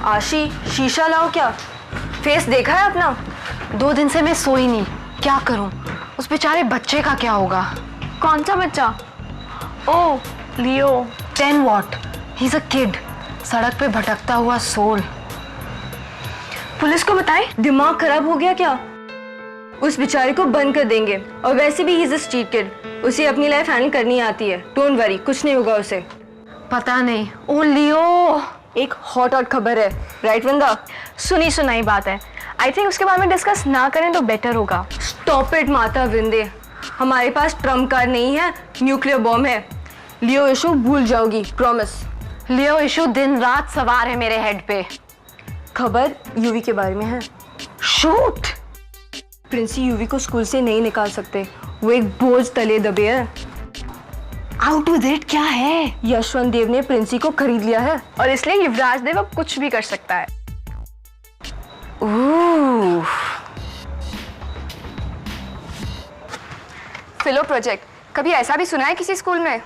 आशी, शीशा लाओ। क्या फेस देखा है अपना? 2 दिन से मैं सोई नहीं, क्या करूं? उस बेचारे बच्चे का क्या होगा? कौन सा बच्चा? ओह, लियो। 10 what, he is a kid, सड़क पे भटकता हुआ सोल। पुलिस को बताएं? दिमाग खराब हो गया क्या? उस बेचारे को बंद कर देंगे। और वैसे भी he is a street kid, उसे अपनी लाइफ हैंडल करनी आती है। डोंट वरी, कुछ नहीं होगा उसे। पता नहीं। ओ लियो, एक हॉट खबर है, राइट वंदा? सुनी सुनाई बात है। आई थिंक उसके बारे में डिस्कस ना करें तो बेटर होगा। स्टॉप इट माता विंदे, हमारे पास ट्रम्प कार्ड नहीं है, न्यूक्लियर बॉम्ब है। लियो इशू भूल जाओगी, प्रॉमिस। लियो इशू दिन रात सवार है मेरे हेड पे। खबर यूवी के बारे में है। शूट। प्रिंसी यूवी को स्कूल से नहीं निकाल सकते, वो एक बोझ तले दबे है। आउट विद इट, क्या है? यशवंत देव ने प्रिंसी को खरीद लिया है और इसलिए युवराज देव अब कुछ भी कर सकता है। फिलो प्रोजेक्ट, कभी ऐसा भी सुना है किसी स्कूल में?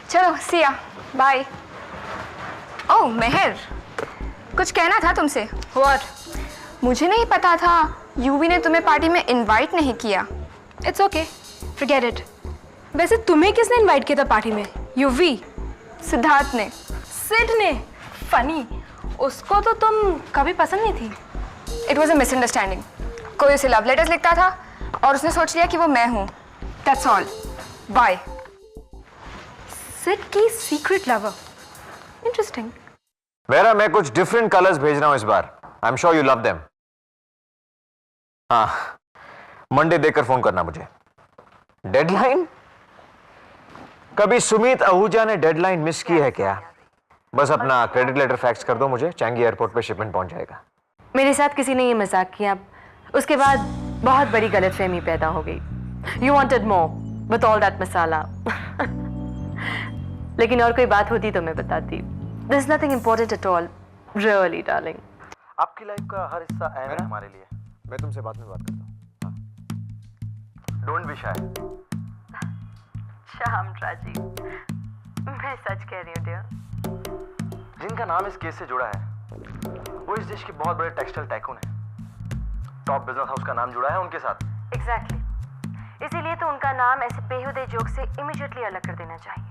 चलो सिया, बाय। ओह मेहर, कुछ कहना था तुमसे। व्हाट? मुझे नहीं पता था यूवी ने तुम्हें पार्टी में इनवाइट नहीं किया। It's okay, forget it. वैसे तुम्हें किसने इनवाइट किया था पार्टी में? यूवी? सिद्धार्थ ने। सिड ने? फनी, उसको तो तुम कभी पसंद नहीं थी। It was a misunderstanding. कोई उसे लव लेटर्स लिखता था और उसने सोच लिया कि वो मैं हूँ। That's all, bye. सिड की सीक्रेट लवर, इंटरेस्टिंग। मेरा मैं कुछ डिफरेंट कलर्स भेज रहा हूं इस बार। I am sure you love them. हाँ, मंडे देखकर फोन करना मुझे। डेडलाइन? कभी सुमित आहूजा ने डेडलाइन मिस की है क्या? बस अपना क्रेडिट लेटर फैक्स कर दो मुझे, चांगी एयरपोर्ट पे शिपमेंट पहुंच जाएगा। मेरे साथ किसी ने ये मजाक किया, उसके बाद बहुत बड़ी गलतफहमी पैदा हो गई। You wanted more with all that masala. लेकिन और कोई बात होती तो मैं बताती। This is nothing important at all, really darling. आपकी लाइफ का हर हिस्सा अहम है हमारे लिए। मैं तुमसे बाद में बात करता हूँ। Don't be shy. शाम राजीव, मैं सच कह रही हूँ डियर। जिनका नाम इस केस से जुड़ा है वो इस देश के बहुत बड़े टेक्सटाइल टाइकून हैं। टॉप बिजनेस हाउस का नाम जुड़ा है उनके साथ। एग्जैक्टली, इसीलिए तो उनका नाम ऐसे बेहुदे जोक से इमीडिएटली अलग कर देना चाहिए।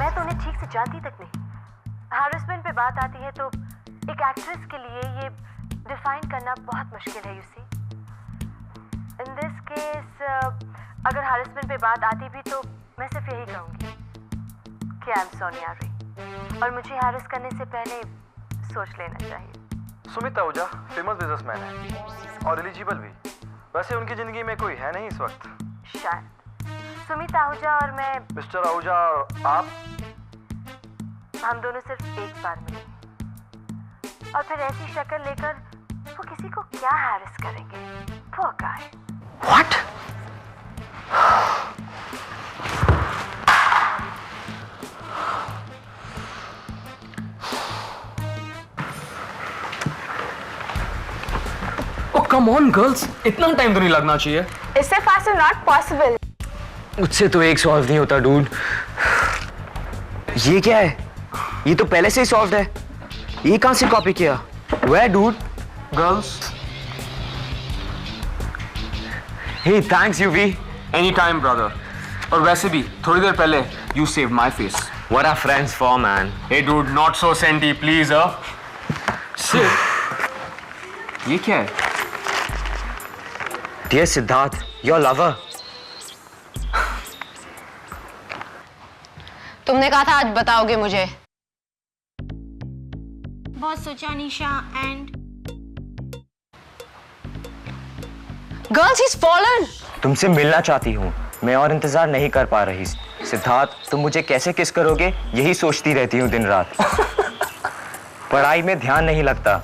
मैं तो उन्हें ठीक से जानती तक नहीं। हैरेसमेंट पे बात आती है तो एक एक्ट्रेस के लिए ये डिफाइन करना बहुत मुश्किल है। You see, in this case अगर हैरेसमेंट पे बात आती भी तो मैं सिर्फ यही कहूँगी कि आई एम सोनिया रे, और मुझे हैरेस करने से पहले सोच लेना चाहिए। सुमित आहूजा फेमस बिजनेसमैन है और एलिजिबल भी। वैसे उनकी जिंदगी में कोई है नहीं इस वक्त। शायद सुमित आहूजा और मैं, मिस्टर आहूजा और आप, हम दोनों सिर्फ एक बार मिले और फिर ऐसी शक्ल लेकर वो किसी को क्या हैरेस करेंगे? Poor guy. What? Oh come on girls, इतना टाइम तो नहीं लगना चाहिए। इससे फास्ट नॉट पॉसिबल। मुझसे तो एक सॉल्व नहीं होता डूड। ये क्या है? ये तो पहले से ही सॉल्व है। ये कहां से कॉपी किया? Where dude? Girls, Hey, thanks UV. anytime brother. और वैसे भी थोड़ी देर पहले you saved my face. What are friends for, man? Hey dude, not so senti, please Sit. ये क्या है? Dear Siddharth, your lover. तुमने कहा था आज बताओगे मुझे। बहुत सोचा निशा एंड गर्ल्स, he's fallen. तुमसे मिलना चाहती हूँ मैं और इंतजार नहीं कर पा रही। सिद्धार्थ, तुम मुझे कैसे किस करोगे यही सोचती रहती हूँ दिन रात। पढ़ाई में ध्यान नहीं लगता।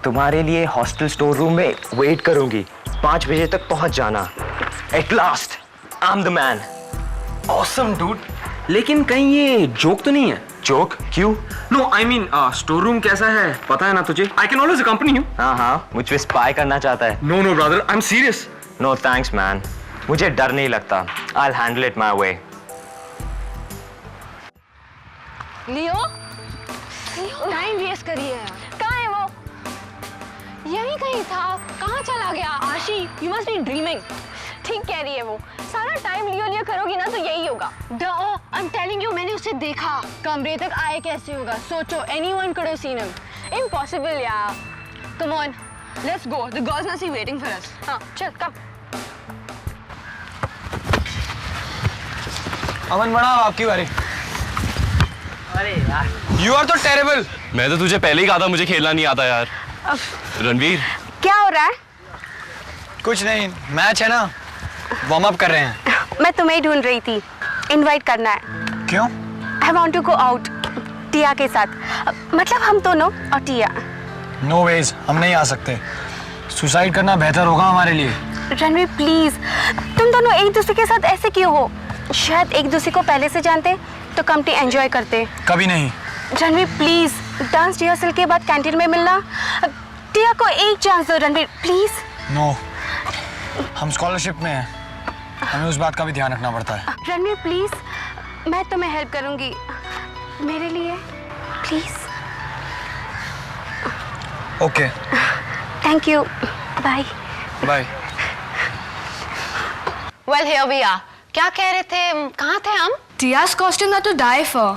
तुम्हारे लिए हॉस्टल स्टोर रूम में वेट करूंगी। 5 बजे तक पहुंच जाना। At last I am the man. Awesome dude. लेकिन कहीं ये जोक तो नहीं है? जोक? क्यों? No, I mean store room कैसा है पता है ना तुझे? I can always accompany you. हाँ, मुझ पे स्पाई करना चाहता है। No brother, I'm serious. No thanks man. मुझे डर नहीं लगता। I'll handle it my way. Leo time waste करिए यार। कहाँ है वो? यहीं कहीं था, कहाँ चला गया? आशी यू मस्ट बी ड्रीमिंग। ठीक कह रही है वो, सारा टाइम लियो लियो करोगी ना तो यही होगा। आई एम टेलिंग यू, मैंने उसे देखा। कमरे तक आए कैसे होगा? सोचो, anyone could have seen him. Impossible यार। Come on let's go, the girls must be waiting for us. हाँ चल कम। अमन बढ़ाओ आपकी बारी। अरे यार यू आर तो टेरेबल। मैं तो तुझे पहले ही कहा था मुझे खेलना नहीं आता यार। रणवीर क्या हो रहा है? कुछ नहीं, मैच है ना, वार्म अप कर रहे हैं। मैं तुम्हें ही ढूंढ रही थी, इनवाइट करना है। क्यों? I want to go out Tia के साथ, मतलब हम दोनों और टिया। नो वेज, हम नहीं आ सकते। सुसाइड करना बेहतर होगा हमारे लिए। रणवीर प्लीज, तुम दोनों एक दूसरे के साथ ऐसे क्यों हो? शायद एक दूसरे को पहले से जानते तो कम्पटी एंजॉय करते। कभी नहीं। रणवीर प्लीज, डांस रिहर्सल के बाद कैंटीन में मिलना। टिया को एक चांस दो रणवीर प्लीज। नो, हम स्कॉलरशिप में हैं, हमें उस बात का भी ध्यान रखना पड़ता है। रणवीर प्लीज, मैं तुम्हें हेल्प करूंगी, मेरे लिए please. Okay thank you, bye bye. Well, here we are. क्या कह रहे थे? कहाँ थे हम? टिया's costume not to die for.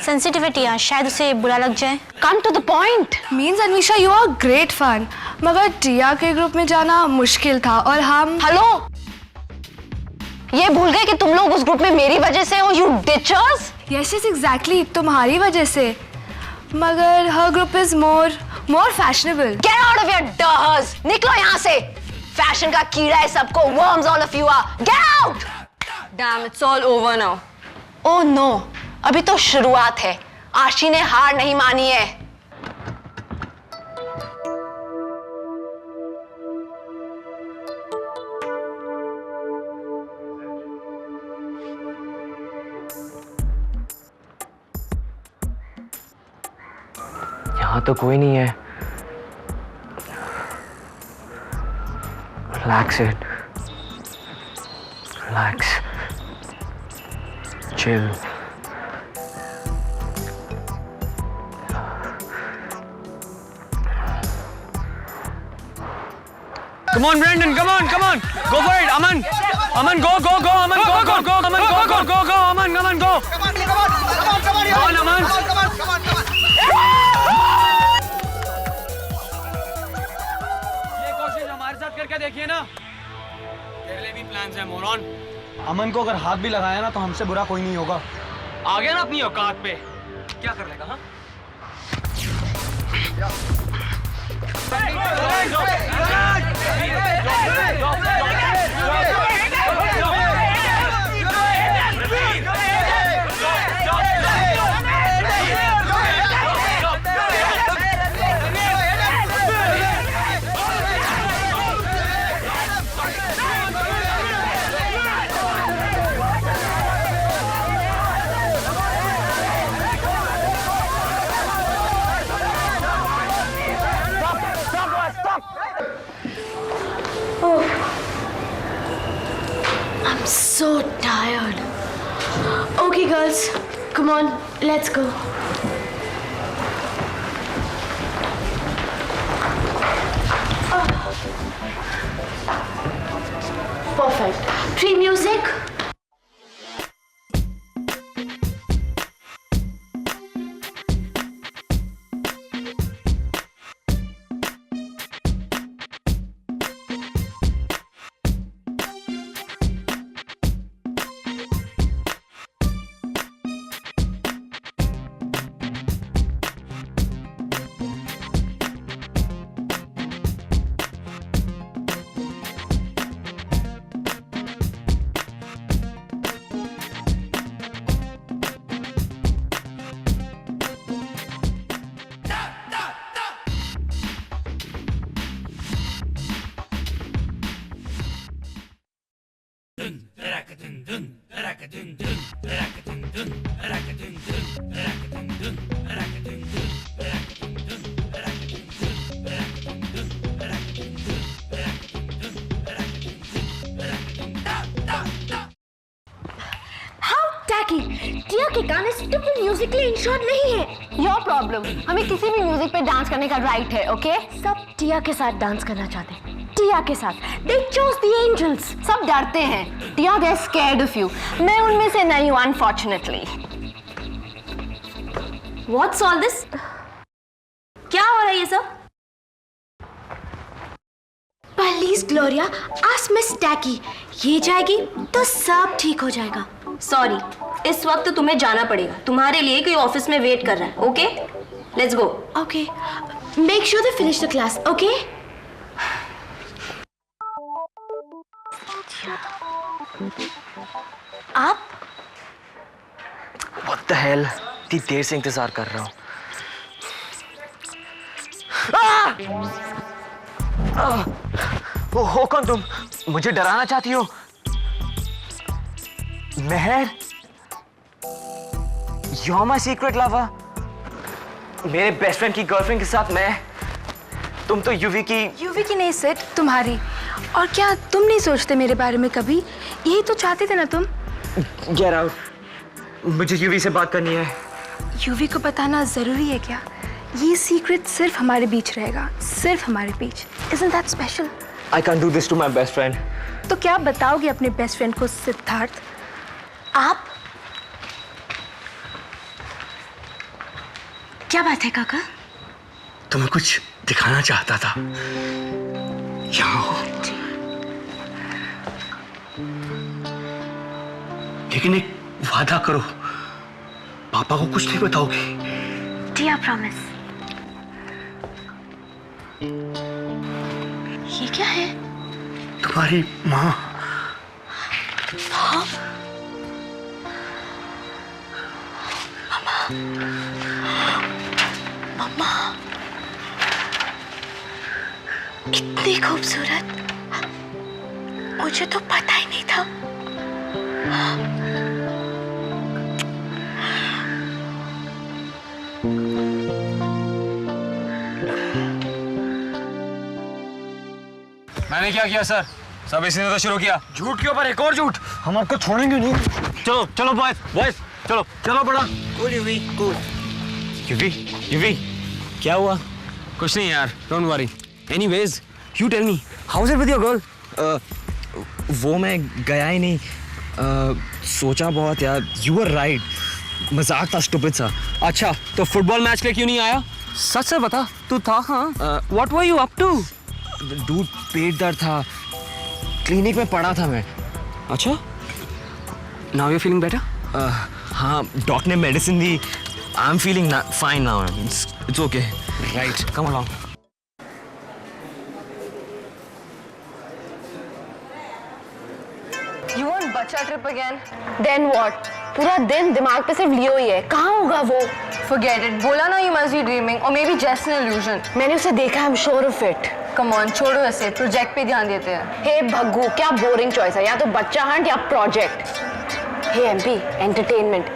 Sensitivity है, शायद उसे बुरा लग जाए। Come to the point. Means Anisha you are great fun. मगर टिया के ग्रुप में जाना मुश्किल था और हम। हेलो, ये भूल गए कि तुम लोग उस ग्रुप में मेरी वजह से हो, you ditchers? Yes, yes, exactly. तुम्हारी वजह से। मगर her group is more fashionable. Get out of your dahas. निकलो यहाँ से। फैशन का कीड़ा है सबको, worms all of you are. Get out. Damn, it's all over now. Oh no, अभी तो शुरुआत है। आशी ने हार नहीं मानी है। यहाँ तो कोई नहीं है। Relax it. Relax. Chill. Come on Brandon, come on, come on. Go for it, Aman. Aman, go, go, go, Aman, go, go, go, Aman, go, go, go, go, Aman, Aman, go. Come on, Aman. ये कोशिश हमारे साथ करके देखिए ना। तेरे लिए भी प्लान्स हैं मोरॉन। अमन को अगर हाथ भी लगाया ना तो हमसे बुरा कोई नहीं होगा। आ गया ना अपनी औकात पे, क्या कर लेगा? हाँ I'm so tired. Okay, girls, come on, let's go. Perfect. Free music. टिया के गाने स्टूपिड म्यूजिकली इंश्योर्ड नहीं है। योर प्रॉब्लम, हमें किसी भी म्यूजिक पे डांस करने का राइट है, ओके? सब टिया के साथ डांस करना चाहते हैं, टिया के साथ। They chose the angels। सब डरते हैं, टिया दे स्कैर्ड ऑफ यू। मैं उनमें से नहीं हूँ, अनफॉर्चुनेटली। What's all this? क्या हो रहा है ये सब? Please Gloria, ask miss Tacky. ये जाएगी तो सब ठीक हो जाएगा। सॉरी, इस वक्त तुम्हें जाना पड़ेगा। तुम्हारे लिए कोई ऑफिस में वेट कर रहा है। Okay, let's go. Okay, make sure they finish the class. Okay, आप What the hell? इतनी देर से इंतजार कर रहा हूँ। हो कौन तुम? मुझे डराना चाहती हो? मेहर, You're my secret lover। मेरे बेस्ट फ्रेंड की गर्लफ्रेंड के साथ मैं, तुम तो यूवी की नहीं सिट, तुम्हारी। और क्या तुम नहीं सोचते मेरे बारे में कभी? यही तो चाहते थे ना तुम? Get out। मुझे यूवी से बात करनी है। यूवी को बताना जरूरी है क्या? ये सीक्रेट सिर्फ हमारे बीच रहेगा, सिर्फ हमारे बीच। Isn't that special? I can't do this to my best friend। तो क्या बताओगे अपने बेस्ट फ्रेंड को सिद्धार्थ? आप क्या बात है काका? तुम्हें कुछ दिखाना चाहता था। यहाँ हो। लेकिन एक वादा करो, पापा को कुछ नहीं बताओगी। टिया प्रॉमिस। ये क्या है? तुम्हारी माँ। मम्मा, इतनी खूबसूरत, मुझे तो पता ही नहीं था। मैंने क्या किया सर? सब इसी ने तो शुरू किया। झूठ के ऊपर एक और झूठ। हम आपको छोड़ेंगे नहीं। चलो चलो बॉयज, बॉयज चलो। चलो बड़ा। यूवी क्या हुआ? कुछ नहीं यार, don't worry. Anyways you tell me, how is it with your girl? वो मैं गया ही नहीं। सोचा बहुत यार। यू आर राइट, मजाक था स्टूपिड सा। अच्छा तो फुटबॉल मैच के लिए क्यों नहीं आया? सच से बता, तू था? हाँ, what were you up to? Dude, पेट दर्द था, क्लिनिक में पड़ा था मैं। अच्छा, नाउ यू फीलिंग बेटर? हाँ, डॉक्टर ने मेडिसिन दी। I am feeling fine now. It's okay. Right, come along. You want बच्चा ट्रिप अगेन? Then what? पूरा दिन दिमाग पे सिर्फ लियो ही है। कहाँ होगा वो? Forget it. बोला ना, you must be dreaming or maybe just an illusion. मैंने उसे देखा, I'm sure of it. Come on, छोड़ो ऐसे, प्रोजेक्ट पे ध्यान देते हैं। हे भग्गू, क्या बोरिंग चॉइस है, या तो बच्चा हंट या project. Hey MP, entertainment.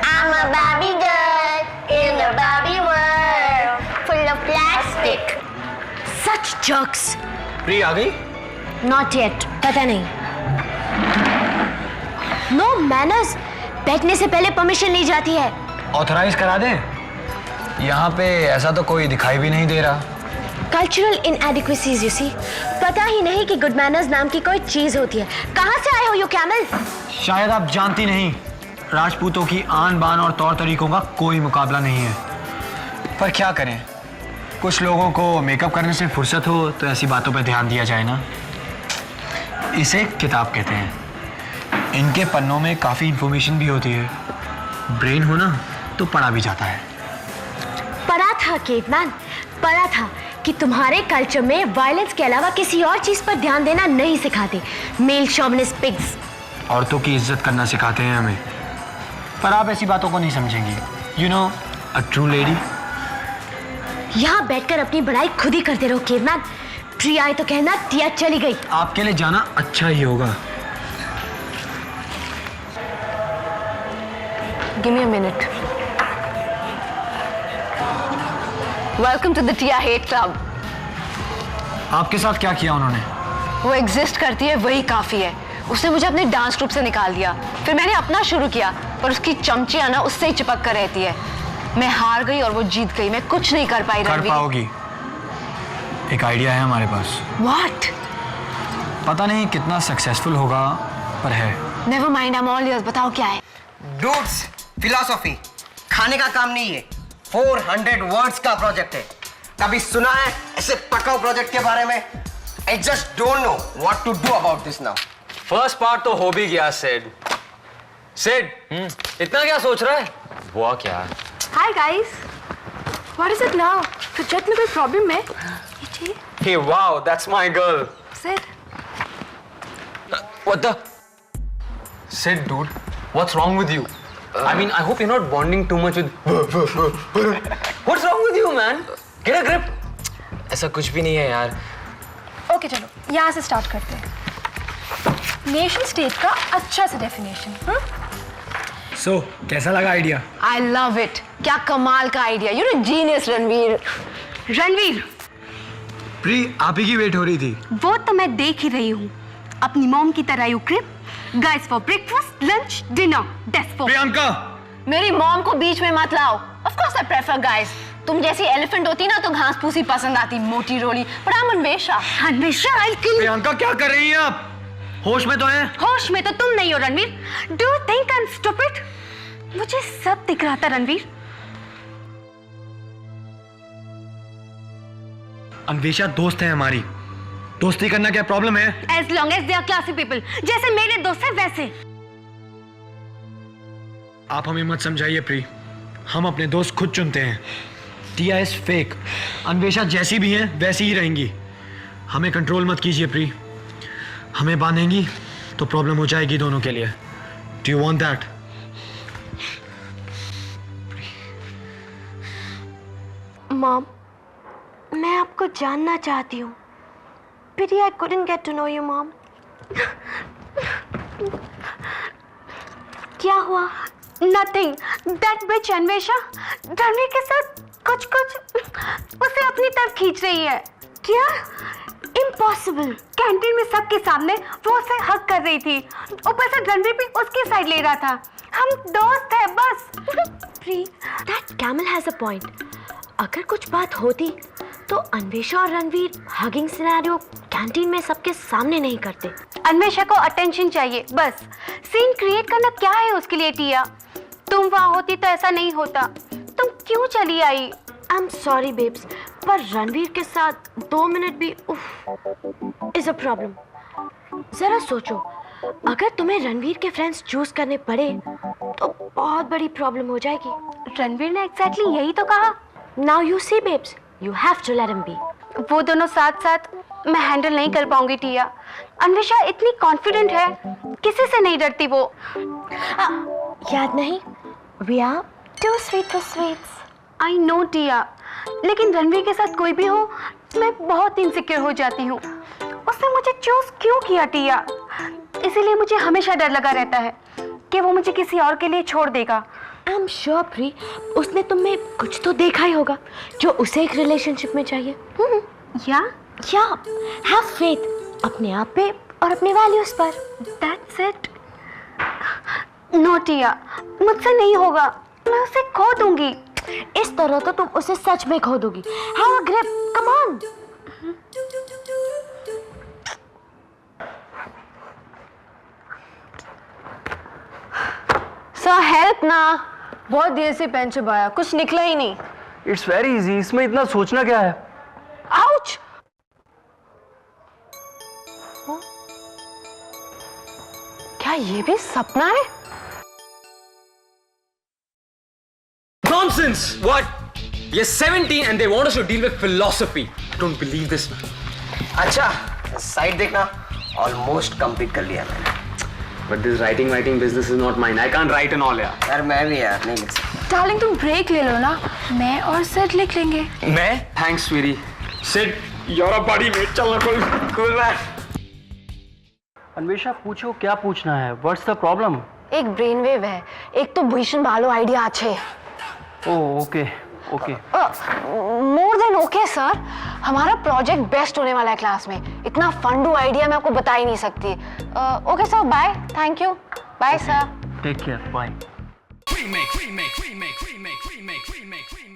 I'm a Barbie girl in a Barbie world full of plastic. Such jerks। Pri आ गई? Not yet, पता नहीं। No manners। बैठने से पहले परमिशन ली जाती है। ऑथराइज करा दे। यहाँ पे ऐसा तो कोई दिखाई भी नहीं दे रहा। Cultural इनएडिक्वेसीज you see. पता ही नहीं कि गुड मैनर्स नाम की कोई चीज होती है। कहाँ से आए हो यू कैमल? शायद आप जानती नहीं, राजपूतों की आन बान और तौर तरीकों का कोई मुकाबला नहीं है। पर क्या करें, कुछ लोगों को मेकअप करने से फुर्सत हो तो ऐसी बातों पर ध्यान दिया जाए ना। इसे किताब कहते हैं। इनके पन्नों में काफ़ी इंफॉर्मेशन भी होती है। ब्रेन हो ना तो पढ़ा भी जाता है। पढ़ा था केवमैन, पढ़ा था कि तुम्हारे कल्चर में वायलेंस के अलावा किसी और चीज पर ध्यान देना नहीं सिखाते। Male chauvinist pigs. औरतों की इज्जत करना सिखाते हैं हमें। पर आप ऐसी बातों को नहीं समझेंगी। You know, a true lady. यहाँ बैठकर अपनी बड़ाई खुद ही करते रहो केवमैन। प्रिया आए तो कहना टिया चली गई। आपके लिए जाना अच्छा ही होगा। Give me a minute. Welcome to the Tia Hate Club. आपके साथ क्या किया उन्होंने? वो एग्जिस्ट करती है, वही काफी है। उसने मुझे अपने डांस ग्रुप से निकाल दिया, फिर मैंने अपना शुरू किया, पर उसकी चमचिया ना उससे ही चिपक कर रहती है। मैं हार गई और वो जीत गई, मैं कुछ नहीं कर पाई। कर पाओगी, एक आइडिया है हमारे पास। What? पता नहीं कितना सक्सेसफुल होगा पर है। Never mind, I'm all yours। बताओ क्या है? डूड्स, फिलॉसफी खाने का काम नहीं है, 400 वर्ड्स का प्रोजेक्ट है। कभी सुना है ऐसे पकाओ प्रोजेक्ट के बारे में? I just don't know what to do about this now. First part तो हो भी गया सिड। सिड, इतना क्या सोच रहा है? हुआ क्या? Hi guys, what is it now? Project में कोई प्रॉब्लम है? Hey, wow, that's my girl. Sid, What the? Sid, dude, what's wrong with you? I mean, I hope you're not bonding too much with. What's wrong with you, man? Get a grip. ऐसा कुछ भी नहीं है यार। Okay चलो यहाँ से start करते हैं। नेशन स्टेट का अच्छा सा डेफिनेशन। सो कैसा लगा आइडिया? I love it। क्या कमाल का idea. You're a genius, Ranveer. Ranveer, pre आप ही की वेट हो रही थी। वो तो मैं देख ही रही हूँ। अपनी मॉम की तरह you creep guys for breakfast, lunch, dinner, that's for Priyanka, मेरी मॉम को बीच में मत लाओ। Of course I prefer guys। तुम जैसी एलिफेंट होती ना तो घास फूसी पसंद आती, मोटी रोली। पर I'm Anvesha. Anvesha, I'll kill you। Priyanka क्या कर रही हैं आप? होश में तो हैं? होश में तो तुम नहीं हो Ranveer. Do you think I am stupid? मुझे सब दिख रहा था रणवीर। अन्वेषा दोस्त है हमारी, दोस्ती करना क्या प्रॉब्लम है? As long as they are classy people, जैसे मेरे दोस्त हैं वैसे। आप हमें मत समझाइए प्री, हम अपने दोस्त खुद चुनते हैं। टिया इज फेक, अन्वेषा जैसी भी हैं वैसी ही रहेंगी। हमें कंट्रोल मत कीजिए प्री, हमें बांधेंगी तो प्रॉब्लम हो जाएगी दोनों के लिए। Do you want that? Mom, मैं आपको जानना चाहती हूँ। Pity I couldn't get to know you, mom. क्या हुआ? Nothing. That bitch Anvesha Ranveer के साथ कुछ उसे अपनी तरफ खींच रही है। क्या? Impossible. कैंटीन में सबके सामने वो उसे हक कर रही थी, ऊपर से रणवीर भी उसकी साइड ले रहा था। हम दोस्त हैं बस। Pre, that camel has a point. अगर कुछ बात होती तो अन्वेषा और रणवीर हगिंग सिनेरियो कैंटीन में सबके सामने नहीं करते। अन्वेषा को अटेंशन चाहिए बस। सीन क्रिएट करना क्या है उसके लिए टिया? तुम वहां होती तो ऐसा नहीं होता। तुम क्यों चली आई? आई एम सॉरी बेब्स, पर रणवीर के साथ 2 मिनट भी इज अ प्रॉब्लम। जरा सोचो, अगर तुम्हें रणवीर के फ्रेंड्स चूज करने पड़े तो बहुत बड़ी प्रॉब्लम हो जाएगी। रणवीर ने एग्जैक्टली यही तो कहा। Now you see babes, You have to let him be. वो दोनों साथ साथ मैं हैंडल नहीं कर पाऊंगी टिया। अन्वेषा इतनी कॉन्फिडेंट है, किसी से नहीं डरती वो। याद नहीं? We are too sweet for sweets. I know टिया, लेकिन रणवीर के साथ कोई भी हो मैं बहुत इनसिक्योर हो जाती हूँ। उसने मुझे चूज क्यों किया टिया? इसीलिए मुझे हमेशा डर लगा रहता है कि वो मुझे किसी और के लिए छोड़ देगा। आई एम श्योर प्री, उसने तुम में कुछ तो देखा ही होगा जो उसे एक रिलेशनशिप में चाहिए। या हैव फेथ अपने आप पे और अपने वैल्यूज पर। That's it. नो टिया, मुझसे नहीं होगा, मैं उसे खो दूंगी। इस तरह तो तुम उसे सच में खो दोगी। Have a grip, come on. Sir help ना, बहुत देर से पेन चबाया, कुछ निकला ही नहीं। इट्स वेरी इजी, इसमें इतना सोचना क्या है? आउच! क्या ये भी सपना है? Nonsense! What? You're 17 and they want us to deal with philosophy. I don't believe this. अच्छा, साइड देखना, ऑलमोस्ट कंप्लीट कर लिया मैंने। But this writing business is not mine. I can't write and all यार। यार मैं भी यार नहीं लिख सकता। डार्लिंग तुम ब्रेक ले लो ना, मैं और सिड लिख लेंगे। मैं? Thanks, sweetie. Sid, you're a buddy mate. चलना cool man. अन्वेषा पूछो क्या पूछना है? What's the problem? एक ब्रेन वेव है, एक तो भीषण भालो आइडिया अच्छे। Oh okay. More than okay sir, हमारा प्रोजेक्ट बेस्ट होने वाला है क्लास में। इतना फंडू आइडिया मैं आपको बता ही नहीं सकती। Okay sir, bye, thank you, bye sir. Take care, bye. remake, remake, remake, remake, remake, remake, remake.